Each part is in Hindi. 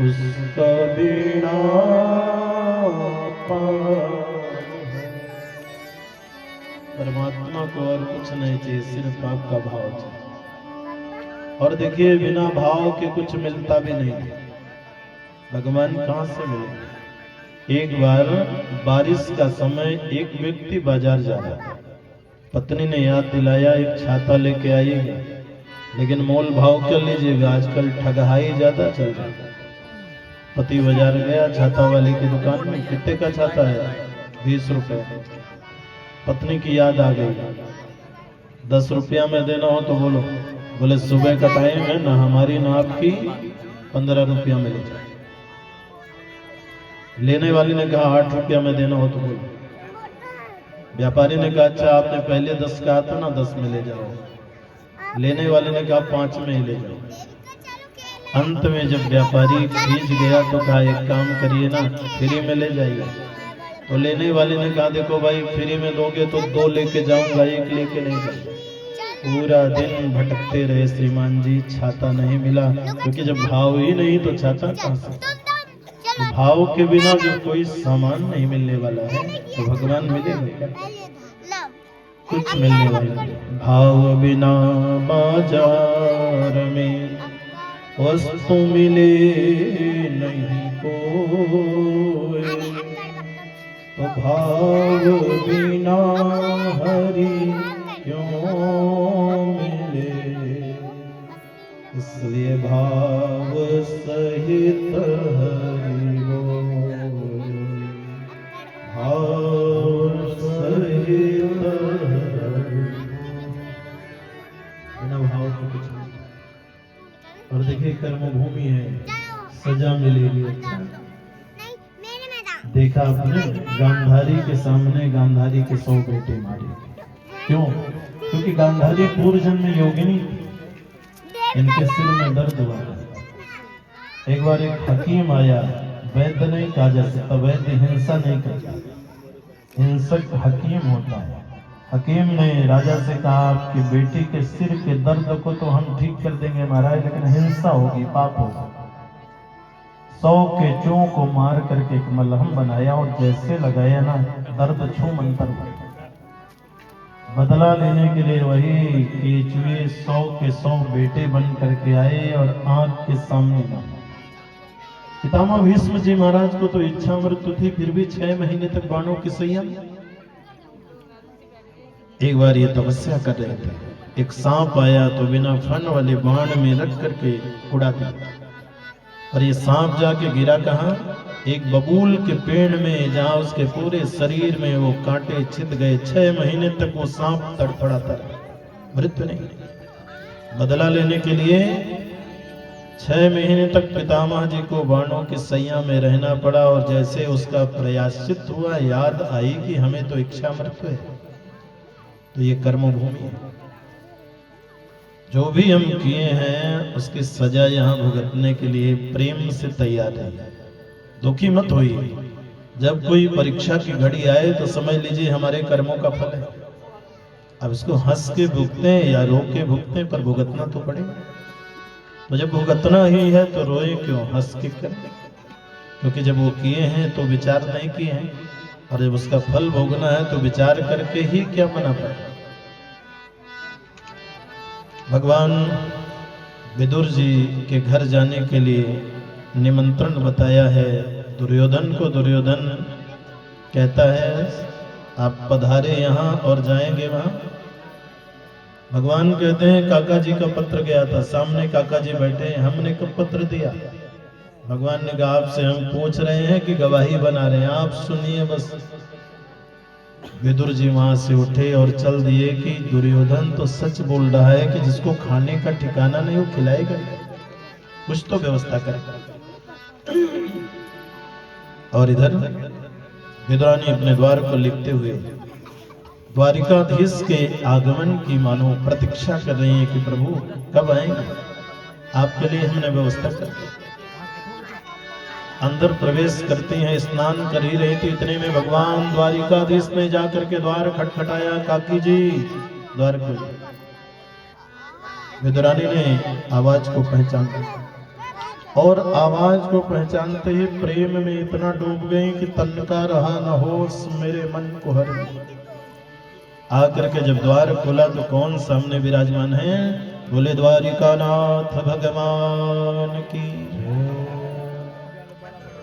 उसका बीड़ा परमात्मा को और कुछ नहीं चाहिए, सिर्फ आपका भाव चाहिए। और देखिए बिना भाव के कुछ मिलता भी नहीं, भगवान कहाँ से मिले। एक बार बारिश का समय एक व्यक्ति बाजार जा रहा था, पत्नी ने याद दिलाया एक छाता लेके आइएगा, लेकिन मोल भाव कर लीजिएगा, आजकल ठगहाई ज्यादा चल रहा है। पति बाजार गया, छाता वाले की दुकान में, कितने का छाता है? 20 रुपए। पत्नी की याद आ गई, 10 रुपया में देना हो तो बोलो। बोले सुबह का टाइम है ना, हमारी ना आपकी, 15 रुपया में ले जाए। लेने वाली ने कहा 8 रुपया में देना हो तो बोलो। व्यापारी ने कहा अच्छा आपने पहले 10 कहा था ना, 10 में ले जाओ। लेने वाले ने कहा 5 में ही ले जाओ। अंत में जब व्यापारी खींच गया तो कहा एक काम करिए ना, फ्री में ले जाइए। तो लेने वाले ने कहा देखो भाई, फ्री में दोगे तो 2 लेके जाऊंगा, 1 लेके नहीं जाऊंगा। पूरा दिन भटकते रहे श्रीमान जी, छाता नहीं मिला, क्योंकि जब भाव ही नहीं तो छाता कहां से। तो भाव के बिना जो कोई सामान नहीं मिलने वाला है, तो भगवान मिलेगा क्या? कुछ मिलने वाला नहीं। भाव बिना बाजार में वस्तु मिले नहीं कोई, तो भाव बिना हरि क्यों मिले। इसलिए भाव सहित हरि बोल, भाव सहित हरि। बिना भाव को कुछ नहीं। और देखिए कर्म भूमि है, सजा मिलेगी। अच्छा देखा आपने, गांधारी के सामने गांधारी के 100 बेटे मारे। क्यों? क्योंकि गांधारी पूर्व जन्म में योगिनी, इनके सिर में दर्द हुआ। एक बार एक हकीम आया, वैद्य नहीं कहा जा सकता, वैद्य हिंसा नहीं करता, हिंसक हकीम होता है। हकीम ने राजा से कहा आपके बेटे के सिर के दर्द को तो हम ठीक कर देंगे महाराज, लेकिन हिंसा होगी, पाप होगा। 100 केंचुओं को मार करके एक मलहम बनाया और जैसे लगाया ना, दर्द छू मंतर हुआ। बदला लेने के लिए वही केंचुए 100 के 100 बेटे बन करके आए और आंख के सामने ना। पितामह भीष्म जी महाराज को तो इच्छा मृत्यु थी, फिर भी 6 महीने तक बाणों की संयम। एक बार ये तपस्या कर रहे थे, एक सांप आया तो बिना फन वाले बाण में रख करके उड़ा दिया। और ये सांप जाके गिरा कहाँ? एक बबूल के पेड़ में, जहां उसके पूरे शरीर में वो कांटे छिद गए। 6 महीने तक वो सांप तड़फड़ाता रहा, मृत्यु नहीं। बदला लेने के लिए 6 महीने तक पितामह जी को बाणों की सैया में रहना पड़ा। और जैसे उसका प्रायश्चित हुआ, याद आई कि हमें तो इच्छा मृत्यु है। तो ये कर्म भूमि है, जो भी हम किए हैं उसकी सजा यहाँ भुगतने के लिए प्रेम से तैयार है। दुखी मत होइए, जब कोई परीक्षा की घड़ी आए तो समझ लीजिए हमारे कर्मों का फल है। अब इसको हंस के भुगते या रो के भुगते, पर भुगतना तो पड़ेगा। तो जब भुगतना ही है तो रोए क्यों, हंस के करें। क्योंकि जब वो किए हैं तो विचार नहीं किए हैं, और जब उसका फल भोगना है तो विचार करके ही क्या मना पाए। भगवान विदुर जी के घर जाने के लिए निमंत्रण बताया है दुर्योधन को। दुर्योधन कहता है आप पधारे यहाँ और जाएंगे वहां। भगवान कहते हैं काका जी का पत्र गया था, सामने काका जी बैठे हैं, हमने कब पत्र दिया? भगवान ने कहा आपसे हम पूछ रहे हैं कि गवाही बना रहे हैं, आप सुनिए बस। विदुर जी वहां से उठे और चल दिए कि दुर्योधन तो सच बोल रहा है कि जिसको खाने का ठिकाना नहीं वो खिलाएगा, कुछ तो व्यवस्था कर। और इधर विदुरानी अपने द्वार को लिखते हुए द्वारिकाधीश के आगमन की मानो प्रतीक्षा कर रही है कि प्रभु कब आएंगे, आपके लिए हमने व्यवस्था कर दी। अंदर प्रवेश करती हैं, स्नान कर ही रही थी, इतने में भगवान द्वारिकाधीश ने जाकर के द्वार खटखटाया, काकी जी द्वार खोलो। विदुरानी ने आवाज को पहचाना, और आवाज को पहचानते ही प्रेम में इतना डूब गई कि तन का रहा न होश मेरे मन को हर। आकर के जब द्वार खोला तो कौन सामने विराजमान है? बोले द्वारिका नाथ भगवान की।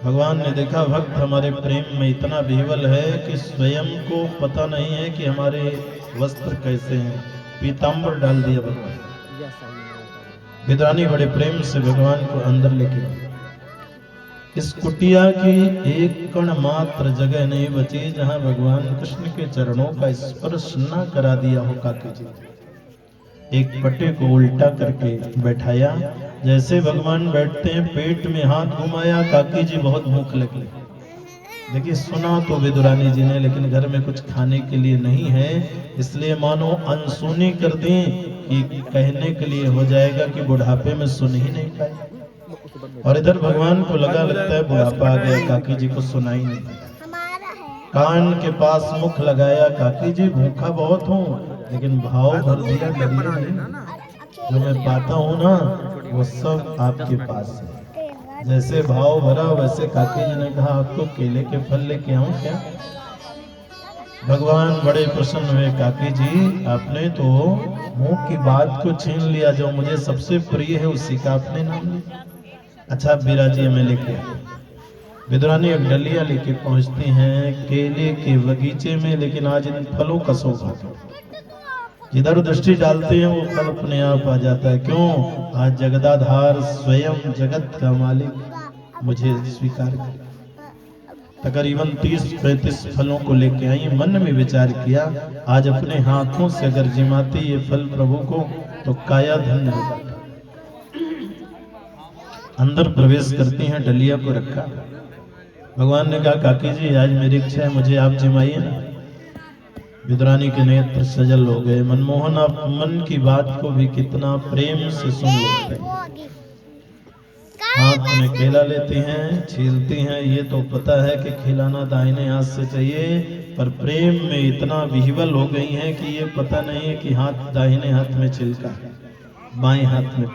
भगवान ने देखा भक्त हमारे प्रेम में इतना विह्वल है कि स्वयं को पता नहीं है कि हमारे वस्त्र कैसे हैं। पीतांबर डाल दिया भगवान। विद्रानी बड़े प्रेम से भगवान को अंदर लेके इस कुटिया की एक कण मात्र जगह नहीं बची जहां भगवान कृष्ण के चरणों का स्पर्श न करा दिया हो। काकी जी एक पट्टे को उल्टा करके बैठाया, जैसे भगवान बैठते हैं पेट में हाथ घुमाया। काकी जी बहुत भूख लगी। देखिए सुना तो विदुरानी जी ने, लेकिन घर में कुछ खाने के लिए नहीं है, इसलिए मानो अनसुनी कर दी कि कहने के लिए हो जाएगा कि बुढ़ापे में सुन ही नहीं पाए। और इधर भगवान को लगता है बुढ़ापा आ गया, काकी जी को सुनाई नहीं। कान के पास मुख लगाया, काकी जी भूखा बहुत हूँ, लेकिन भाव भर दिया करिए नहीं। जो मैं पाता हूँ ना वो सब आपके पास है। जैसे भाव भरा वैसे काकी जी ने कहा आपको केले के फल लेके आऊं क्या? भगवान बड़े प्रसन्न हुए। काकी जी आपने तो मुंह की बात को छीन लिया, जो मुझे सबसे प्रिय है उसी का आपने नाम लिया। अच्छा विराजिए मैं लेके। विदुरानी एक डलिया लेके पहुंचती हैं केले के बगीचे में, लेकिन आज इन फलों का सौभाग्य जिधर दृष्टि डालते हैं वो फल अपने आप आ जाता है। क्यों? आज जगदाधार स्वयं जगत का मालिक मुझे स्वीकार कर। तकरीबन 30-35 फलों को लेके आई। मन में विचार किया आज अपने हाथों से अगर जिमाते ये फल प्रभु को तो काया धन्य हो जाता। अंदर प्रवेश करती हैं, डलिया को रखा। भगवान ने कहा काकी जी आज मेरी इच्छा है मुझे आप जिमाइए ना। विदुरानी के नेत्र सजल हो गए। मनमोहन आप मन की बात को भी कितना प्रेम से सुन लेते हैं। हाथ में केला लेती हैं, छीलती हैं। ये तो पता है कि खिलाना दाहिने हाथ से चाहिए, पर प्रेम में इतना विह्वल हो गई हैं कि ये पता नहीं है कि हाथ दाहिने हाथ में छिलका बाएं हाथ में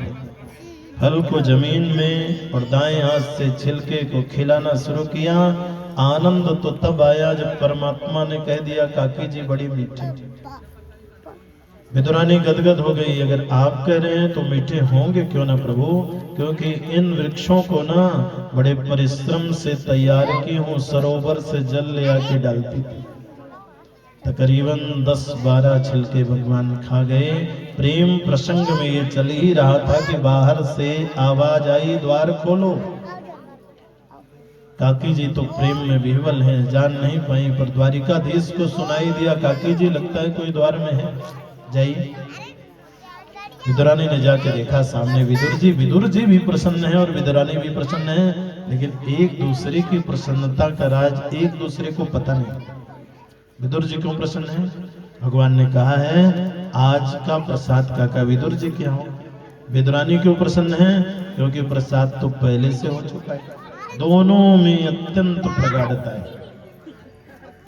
फल को जमीन में और दाएं हाथ से छिलके को खिलाना शुरू किया। आनंद तो तब आया जब परमात्मा ने कह दिया काकी जी बड़ी मीठी। विदुरानी गदगद हो गई। अगर आप कह रहे हैं तो मीठे होंगे क्यों ना प्रभु, क्योंकि इन वृक्षों को ना बड़े परिश्रम से तैयार की हूँ। सरोवर से जल ले आके डालती थी। तकरीबन 10-12 छिलके भगवान खा गए। प्रेम प्रसंग में ये चल ही रहा था कि बाहर से आवाज आई द्वार खोलो। काकी जी तो प्रेम में विह्वल हैं, जान नहीं पाई, पर द्वारिकाधीश को सुनाई दिया काकी जी लगता है कोई द्वार में है, जाइए। विदुरानी ने जाके देखा सामने विदुर जी भी प्रसन्न है और विदुरानी भी प्रसन्न है, लेकिन एक दूसरे की प्रसन्नता का राज एक दूसरे को पता नहीं। विदुर जी क्यों प्रसन्न है? भगवान ने कहा है आज का प्रसाद काका विदुर जी क्या हो। विदुरानी क्यों प्रसन्न है? क्योंकि प्रसाद तो पहले से हो चुका है। दोनों में अत्यंत प्रगाढ़ता है।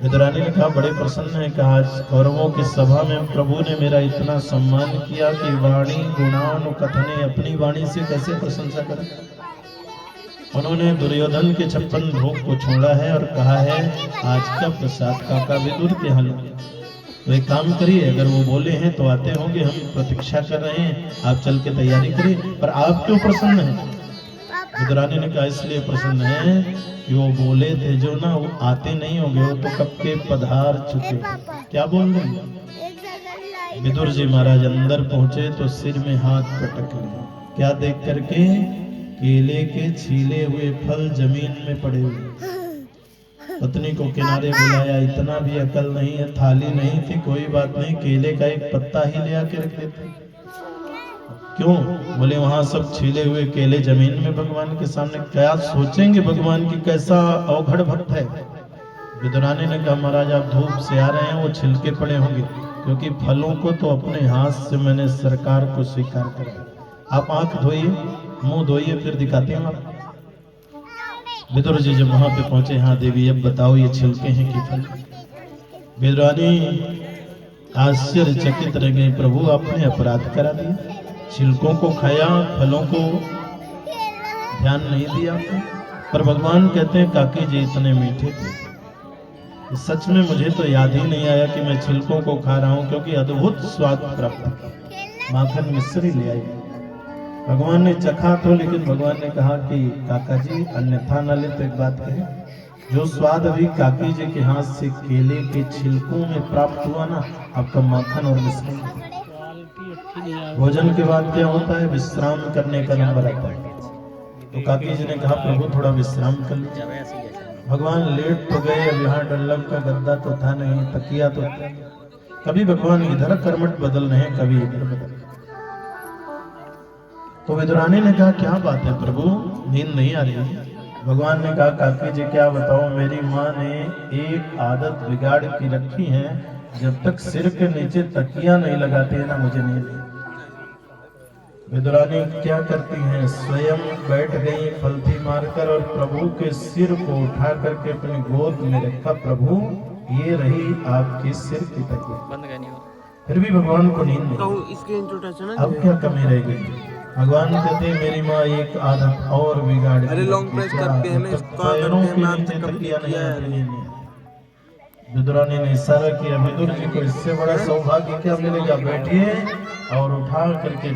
विदुरानी ने कहा बड़े प्रसन्न है। कहा आज कौरवों की सभा में प्रभु ने मेरा इतना सम्मान किया कि वाणी गुणान कथने अपनी वाणी से कैसे प्रशंसा करें। उन्होंने दुर्योधन के 56 भोग को छोड़ा है और कहा है आज का प्रसाद काका विदुर के यहाँ लो। तो एक काम करिए, अगर वो बोले हैं तो आते होंगे, हम प्रतीक्षा कर रहे हैं, आप चल के तैयारी करिए। पर आप क्यों प्रसन्न हैं? विदुरानी ने कहा इसलिए प्रसन्न है कि वो बोले थे जो ना वो आते नहीं होंगे, वो तो कब के पधार चुके। क्या बोल रहे हैं? विदुर जी महाराज अंदर पहुंचे तो सिर में हाथ पटक लिए। क्या देख करके? केले के छीले हुए फल जमीन में पड़े हुए। पत्नी को किनारे बुलाया, इतना भी अकल नहीं है, थाली नहीं थी, कोई बात नहीं, केले का एक पत्ता ही ले आके रख देते। क्यों? बोले वहां सब छीले हुए केले जमीन में भगवान के सामने, क्या सोचेंगे भगवान की कैसा अवघड़ भक्त है। विदुरानी ने कहा महाराज आप धूप से आ रहे हैं, वो छिलके पड़े होंगे, क्योंकि फलों को तो अपने हाथ से मैंने सरकार को स्वीकार करा। आप आंख धोइए, मुंह धोइए, फिर दिखाते हैं आप। विदुर जी जब वहां पे पहुंचे, हाँ देवी अब बताओ ये छिलके हैं कि फल। विदुरानी आश्चर्यचकित रह गई, प्रभु आपने अपराध करा दिया, छिलकों को खाया, फलों को ध्यान नहीं दिया आपने। पर भगवान कहते हैं काकी जी इतने मीठे थे, सच में मुझे तो याद ही नहीं आया कि मैं छिलकों को खा रहा हूं, क्योंकि अद्भुत स्वाद प्राप्त। माखन मिश्री ले आई, भगवान ने चखा तो, लेकिन भगवान ने कहा कि काका जी अन्यथा न ले। तो एक बात कहे, जो स्वाद अभी काकी जी के हाथ से केले के छिलकों में प्राप्त हुआ ना, आपका माखन और मिश्री। भोजन के बाद क्या होता है, विश्राम करने का नंबर आता है। तो काकी जी ने कहा प्रभु थोड़ा विश्राम कर लीजिए। भगवान लेट तो गए, अब यहाँ डल्लभ का गद्दा तो था नहीं, तकिया तो था। कभी भगवान इधर कर्मठ बदल रहे हैं, कभी इधर बदल। तो विदुरानी ने कहा क्या बात है प्रभु, नींद नहीं आ रही है? भगवान ने कहा काकी जी क्या बताओ, मेरी माँ ने एक आदत बिगाड़ की रखी है, जब तक सिर के नीचे तकिया नहीं लगाती है ना, मुझे नींद नहीं। विदुरानी क्या करती हैं, स्वयं बैठ गई फलथी मारकर और प्रभु के सिर को उठा करके अपनी गोद में रखा। प्रभु ये रही आपके सिर की तकिया। फिर भी भगवान को नींद नहीं। अब क्या कमी रह गई? भगवान कहते मेरी माँ एक आदत और बिगाड़ दी। लॉन्ग प्रेस करके है ना, पैरों के नीचे तकिया नहीं। विदुरानी ने इशारा किया, विदुर जी को इससे बड़ा सौभाग्य क्या मिलेगा, बैठिए, और उठा करके